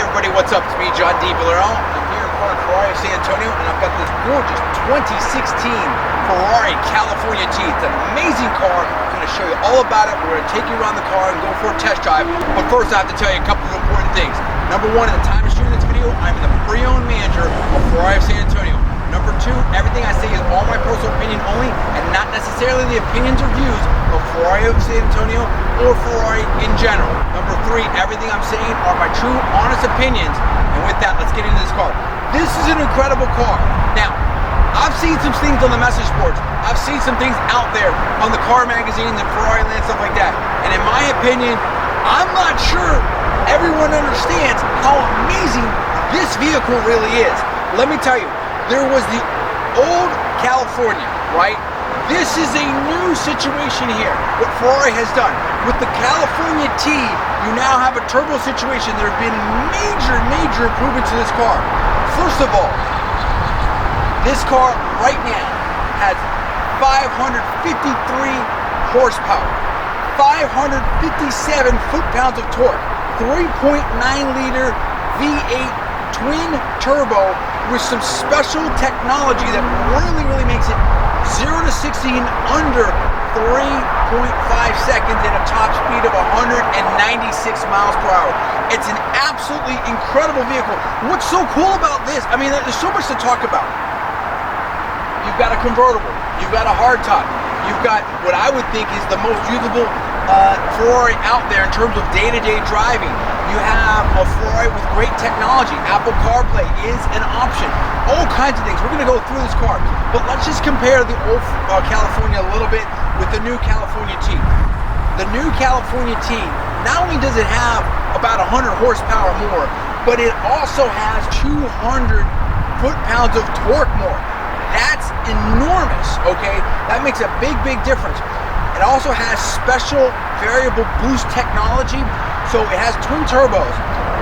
everybody, what's up? It's me, John D. Villarreal. I'm here in front of Ferrari of San Antonio, and I've got this gorgeous 2016 Ferrari California T. It's an amazing car. I'm going to show you all about it. We're going to take you around the car and go for a test drive. But first, I have to tell you a couple of important things. Number one, at the time of shooting this video, I'm the pre-owned manager of Ferrari of San Antonio. Number two, everything I say is all my personal opinion only, and not necessarily the opinions or views of Ferrari of San Antonio or Ferrari in general. Number three, everything I'm saying are my true, honest opinions. And with that, let's get into this car. This is an incredible car. Now, I've seen some things on the message boards. I've seen some things out there on the car magazines and Ferrari Land, stuff like that. And in my opinion, I'm not sure everyone understands how amazing this vehicle really is. Let me tell you, there was the old California, right? This is a new situation here, what Ferrari has done. With the California T, you now have a turbo situation. There have been major improvements to this car. First of all, this car right now has 553 horsepower, 557 foot-pounds of torque, 3.9-liter V8 twin turbo with some special technology that really makes it 0 to 60 in under 3.5 seconds at a top speed of 196 miles per hour. It's an absolutely incredible vehicle. What's so cool about this, I mean, there's so much to talk about. You've got a convertible, you've got a hardtop, you've got what I would think is the most usable Ferrari out there in terms of day-to-day driving. You have a Ferrari with great technology. Apple CarPlay is an option. All kinds of things. We're going to go through this car. But let's just compare the old California a little bit with the new California T. The new California T, not only does it have about 100 horsepower more, but it also has 200 foot-pounds of torque more. That's enormous, okay? That makes a big difference. It also has special variable boost technology, so it has twin turbos,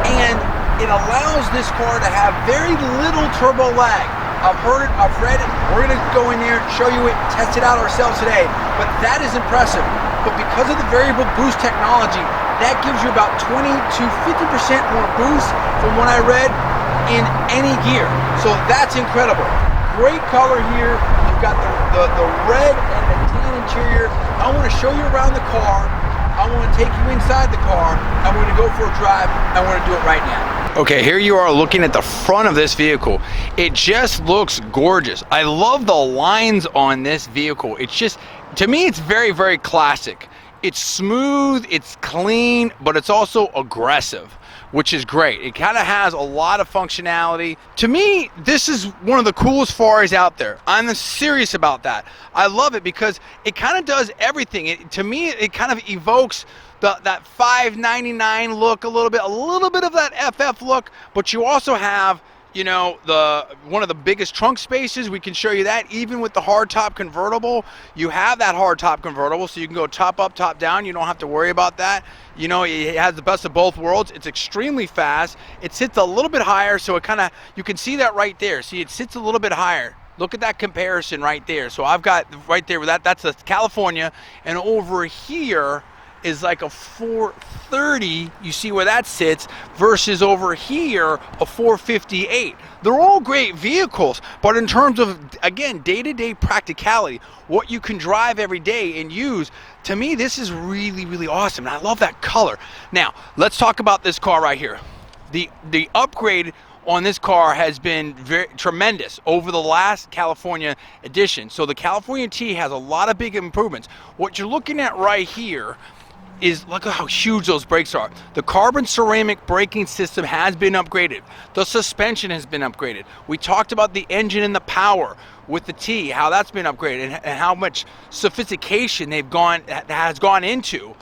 and it allows this car to have very little turbo lag. I've heard it, I've read it. We're going to go in there, show you it, test it out ourselves today, but that is impressive. But because of the variable boost technology, that gives you about 20 to 50% more boost from what I read in any gear. So that's incredible. Great color here. You've got the red and the tan interior. I want to show you around the car. I want to take you inside the car. I'm going to go for a drive. I want to do it right now. Okay, here you are looking at the front of this vehicle. It just looks gorgeous. I love the lines on this vehicle. It's just, to me, it's very classic. It's smooth, it's clean, but it's also aggressive, which is great. It kind of has a lot of functionality. To me, this is one of the coolest Ferraris out there. I'm serious about that. I love it because it kind of does everything. To me, it kind of evokes that 599 look a little bit of that FF look, but you also have, you know, one of the biggest trunk spaces. We can show you that even with the hardtop convertible. You have that hardtop convertible, so you can go top up, top down. You don't have to worry about that. You know, it has the best of both worlds. It's extremely fast. It sits a little bit higher, so it kind of, you can see that right there. See, it sits a little bit higher. Look at that comparison right there. So I've got right there, that's a California, and over here is like a 430, you see where that sits, versus over here a 458. They're all great vehicles, but in terms of, again, day-to-day practicality, what you can drive every day and use, to me this is really awesome, and I love that color. Now let's talk about this car right here. The upgrade on this car has been tremendous over the last California edition. So the California T has a lot of big improvements. What you're looking at right here is, look at how huge those brakes are. The carbon ceramic braking system has been upgraded. The suspension has been upgraded. We talked about the engine and the power with the T, how that's been upgraded, and how much sophistication has gone into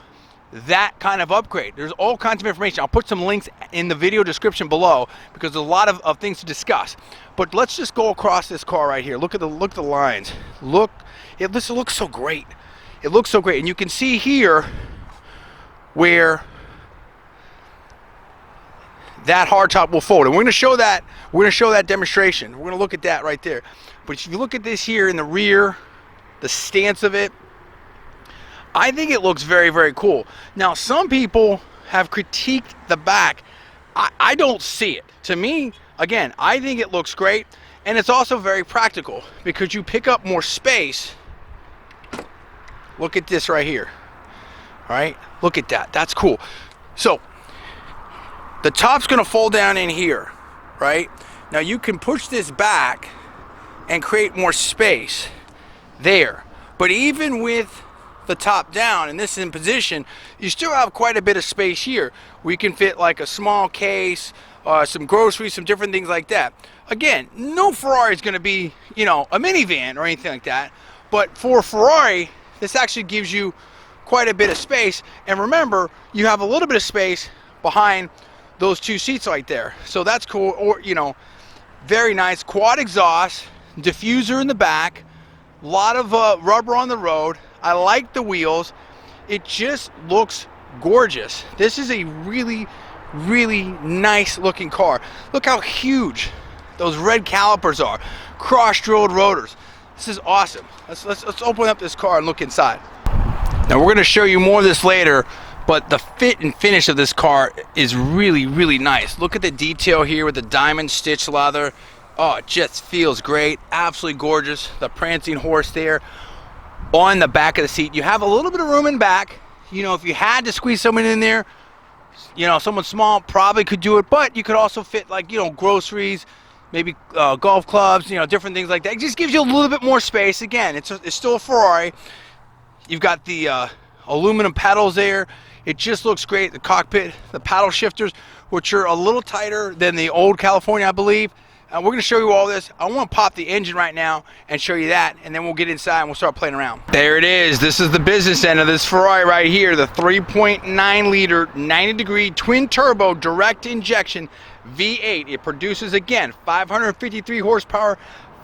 that kind of upgrade. There's all kinds of information. I'll put some links in the video description below because there's a lot of things to discuss. But let's just go across this car right here. Look at the lines. This looks so great. It looks so great, and you can see here where that hardtop will fold, and we're going to show that. We're going to show that demonstration. We're going to look at that right there. But if you look at this here in the rear, the stance of it, I think it looks very cool. Now, some people have critiqued the back I don't see it. To me, again, I think it looks great, and it's also very practical because you pick up more space. Look at this right here. All right, look at that. That's cool. So the top's gonna fold down in here, right? Now you can push this back and create more space there. But even with the top down and this in position, you still have quite a bit of space here where you can fit like a small case, some groceries, some different things like that. Again, no Ferrari is going to be, you know, a minivan or anything like that, but for Ferrari, this actually gives you quite a bit of space. And remember, you have a little bit of space behind those two seats right there, so that's cool. Or, you know, very nice quad exhaust, diffuser in the back, a lot of rubber on the road. I like the wheels. It just looks gorgeous. This is a really, really nice looking car. Look how huge those red calipers are. Cross-drilled rotors. This is awesome. Let's open up this car and look inside. Now we're going to show you more of this later, but the fit and finish of this car is really, really nice. Look at the detail here with the diamond stitch leather. Oh, it just feels great. Absolutely gorgeous. The prancing horse there on the back of the seat. You have a little bit of room in back. You know, if you had to squeeze someone in there, you know, someone small probably could do it, but you could also fit, like, you know, groceries, maybe golf clubs, you know, different things like that. It just gives you a little bit more space. Again, it's still a Ferrari. You've got the aluminum pedals there. It just looks great. The cockpit, the paddle shifters, which are a little tighter than the old California, I believe. We're going to show you all this. I want to pop the engine right now and show you that, and then we'll get inside and we'll start playing around. There it is. This is the business end of this Ferrari right here, the 3.9 liter 90-degree twin turbo direct injection V8. It produces, again, 553 horsepower,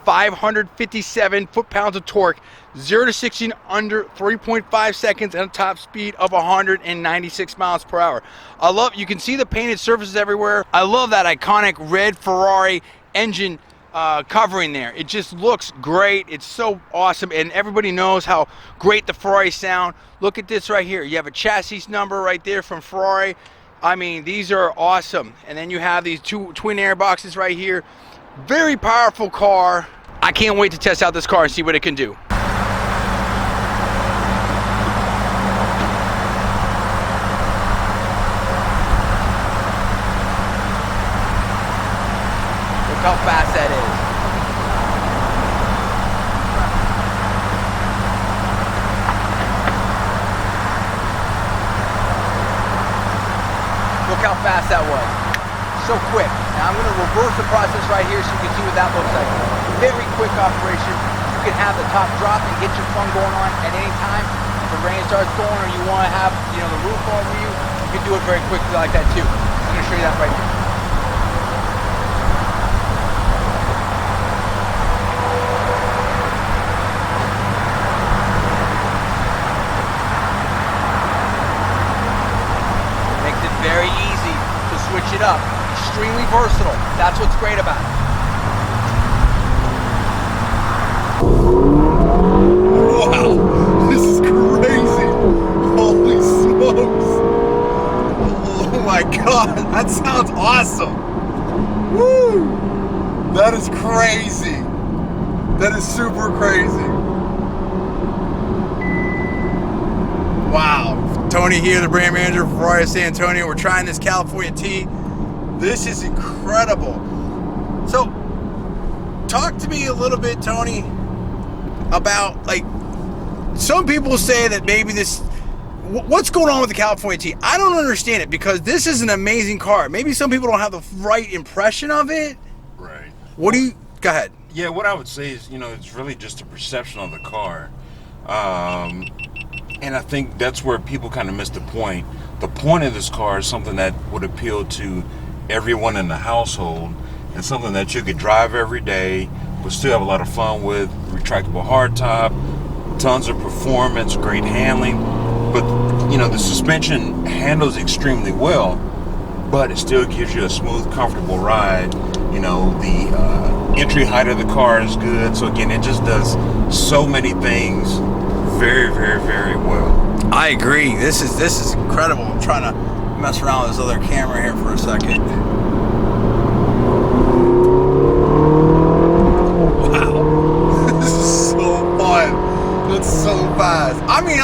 557 foot-pounds of torque, 0 to 60 in under 3.5 seconds, and a top speed of 196 miles per hour. I love, you can see the painted surfaces everywhere. I love that iconic red Ferrari engine covering there. It just looks great. It's so awesome, and everybody knows how great the Ferrari sound. Look at this right here. You have a chassis number right there from Ferrari. I mean, these are awesome. And then you have these two twin air boxes right here. Very powerful car. I can't wait to test out this car and see what it can do. Look how fast that is. Look how fast that was. So quick. Now I'm going to reverse the process right here so you can see what that looks like. Very quick operation. You can have the top drop and get your fun going on at any time. If the rain starts going or you want to have, you know, the roof over you, you can do it very quickly like that too. I'm going to show you that right here. Makes it very easy to switch it up. Extremely versatile. That's what's great about it. Wow, this is crazy. Holy smokes. Oh my God, that sounds awesome. Woo! That is crazy. That is super crazy. Wow. Tony here, the brand manager for Ferrari of San Antonio. We're trying this California T. This is incredible. So, talk to me a little bit, Tony, about, like, some people say that maybe this, what's going on with the California T? I don't understand it because this is an amazing car. Maybe some people don't have the right impression of it. Right. What do you, go ahead. Yeah, what I would say is, you know, it's really just a perception of the car. And I think that's where people kind of miss the point. The point of this car is something that would appeal to everyone in the household, and something that you could drive every day but still have a lot of fun with. Retractable hardtop, tons of performance, great handling, but you know, the suspension handles extremely well, but it still gives you a smooth, comfortable ride. You know, the entry height of the car is good, so again, it just does so many things very, very, very well. I agree. This is incredible. I'm trying to mess around with this other camera here for a second. Wow. This is so fun. It's so fast. I mean,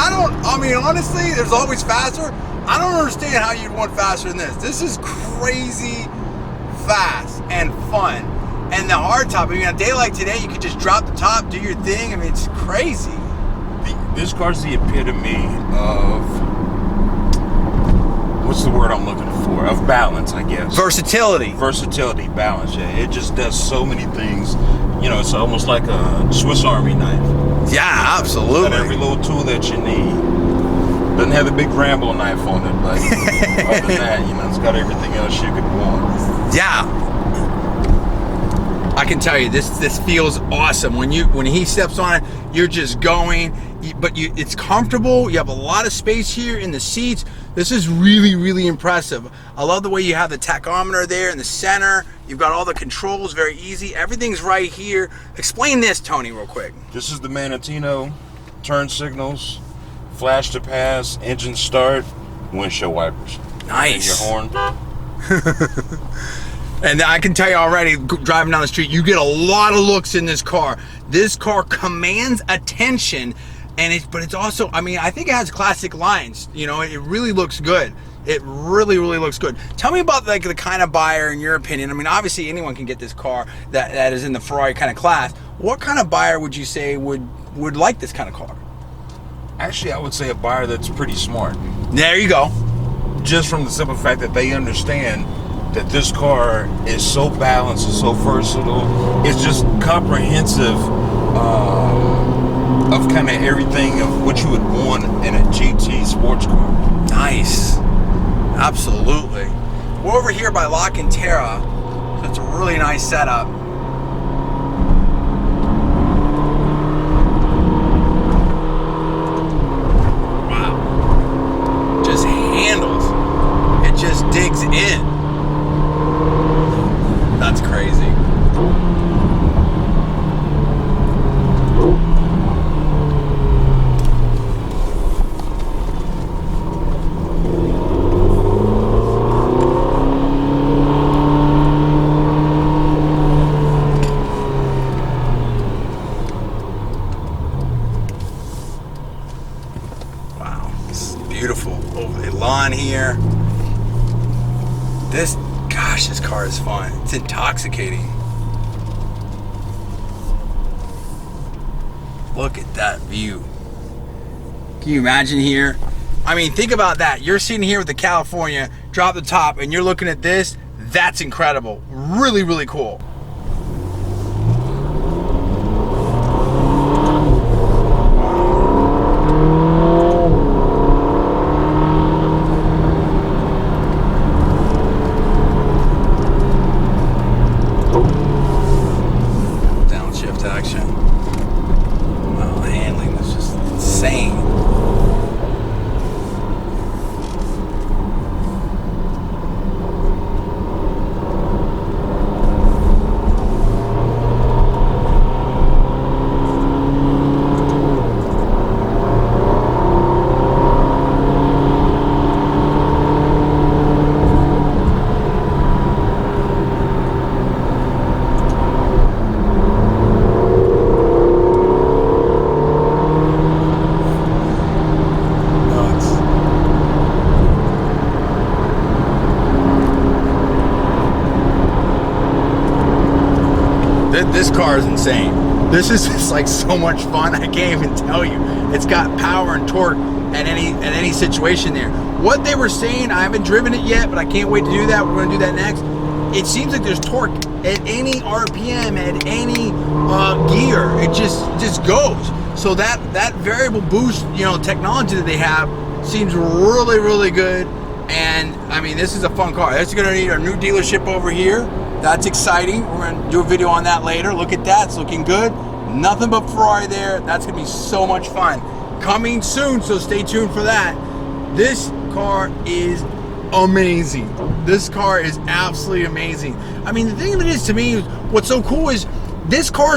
honestly, there's always faster. I don't understand how you'd want faster than this. This is crazy fast and fun. And the hard top, I mean, on a day like today, you could just drop the top, do your thing. I mean, it's crazy. This car's the epitome of, what's the word I'm looking for? Of balance, I guess. Versatility. Versatility, balance, yeah. It just does so many things. You know, it's almost like a Swiss Army knife. Yeah, absolutely. It's got every little tool that you need. Doesn't have the big Rambo knife on it, but other than that, you know, it's got everything else you could want. Yeah. I can tell you, this feels awesome. When he steps on it, you're just going, but it's comfortable. You have a lot of space here in the seats. This is really, really impressive. I love the way you have the tachometer there in the center. You've got all the controls, very easy. Everything's right here. Explain this, Tony, real quick. This is the Manatino, turn signals, flash to pass, engine start, windshield wipers. Nice. And your horn. And I can tell you already, driving down the street, you get a lot of looks in this car. This car commands attention, but it's also, I mean, I think it has classic lines. You know, it really looks good. It really, really looks good. Tell me about like the kind of buyer, in your opinion. I mean, obviously anyone can get this car that is in the Ferrari kind of class. What kind of buyer would you say would like this kind of car? Actually, I would say a buyer that's pretty smart. There you go. Just from the simple fact that they understand that this car is so balanced and so versatile. It's just comprehensive of kind of everything of what you would want in a GT sports car. Nice. Absolutely. We're over here by Cantera, so it's a really nice setup. Wow. Just handles. It just digs in. That's crazy. Wow, this is beautiful. Over the lawn here. This car is fun. It's intoxicating. Look at that view. Can you imagine here? I mean, think about that. You're sitting here with the California, drop the top, and you're looking at this. That's incredible. Really, really cool. This car is insane. This is just like so much fun. I can't even tell you. It's got power and torque at any situation there. What they were saying, I haven't driven it yet, but I can't wait to do that. We're going to do that next. It seems like there's torque at any RPM, at any gear. It just goes. So that variable boost, you know, technology that they have seems really, really good. And I mean, this is a fun car. That's going to need our new dealership over here. That's exciting. We're going to do a video on that later. Look at that. It's looking good. Nothing but Ferrari there. That's going to be so much fun. Coming soon, so stay tuned for that. This car is amazing. This car is absolutely amazing. I mean, the thing of it is, to me, what's so cool is this car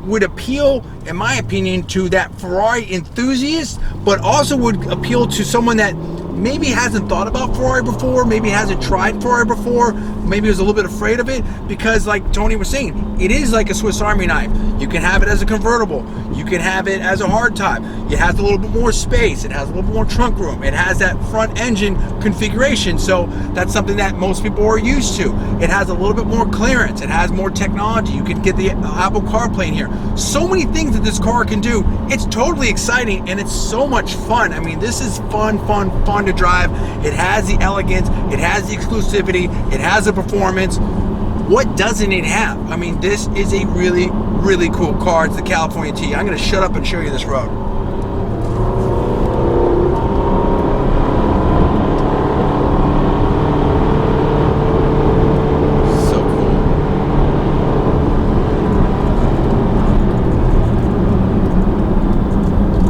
would appeal, in my opinion, to that Ferrari enthusiast, but also would appeal to someone that maybe hasn't thought about Ferrari before, maybe hasn't tried Ferrari before, maybe was a little bit afraid of it, because like Tony was saying, it is like a Swiss Army knife. You can have it as a convertible, you can have it as a hardtop. It has a little bit more space, it has a little bit more trunk room, it has that front engine configuration, so that's something that most people are used to. It has a little bit more clearance, it has more technology. You can get the Apple CarPlay in here. So many things that this car can do. It's totally exciting and it's so much fun. I mean, this is fun to drive. It has the elegance, it has the exclusivity, it has the performance. What doesn't it have? I mean, this is a really, really cool car. It's the California T. I'm going to shut up and show you this road. So cool.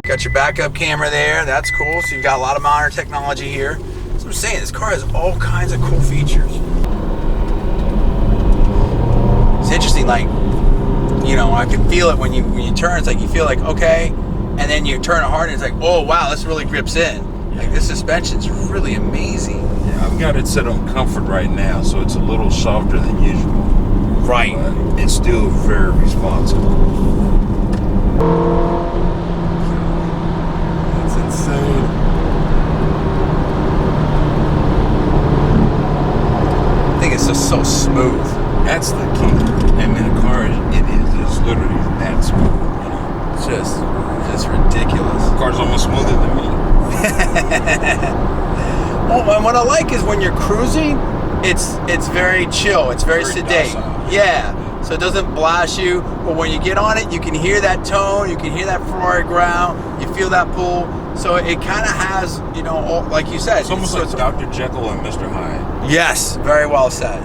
Got your backup camera there. That's cool. So you've got a lot of modern technology here. So I'm saying, this car has all kinds of cool features. It's interesting, like, you know, I can feel it when you turn. It's like you feel like, okay, and then you turn it hard and it's like, oh wow, this really grips in. Like, this suspension's really amazing. Yeah, I've got it set on comfort right now, so it's a little softer than usual. Right. But it's still very responsive. That's insane. I think it's just so smooth. That's the key. And in the car, it's literally that smooth. You know? It's just ridiculous. The car's almost smoother than me. Well, and what I like is when you're cruising, it's very chill. It's very sedate. Docile. Yeah. So it doesn't blast you. But when you get on it, you can hear that tone. You can hear that Ferrari ground. You feel that pull. So it kind of has, you know, like you said. It's almost like Dr. Jekyll and Mr. Hyde. Yes. Very well said.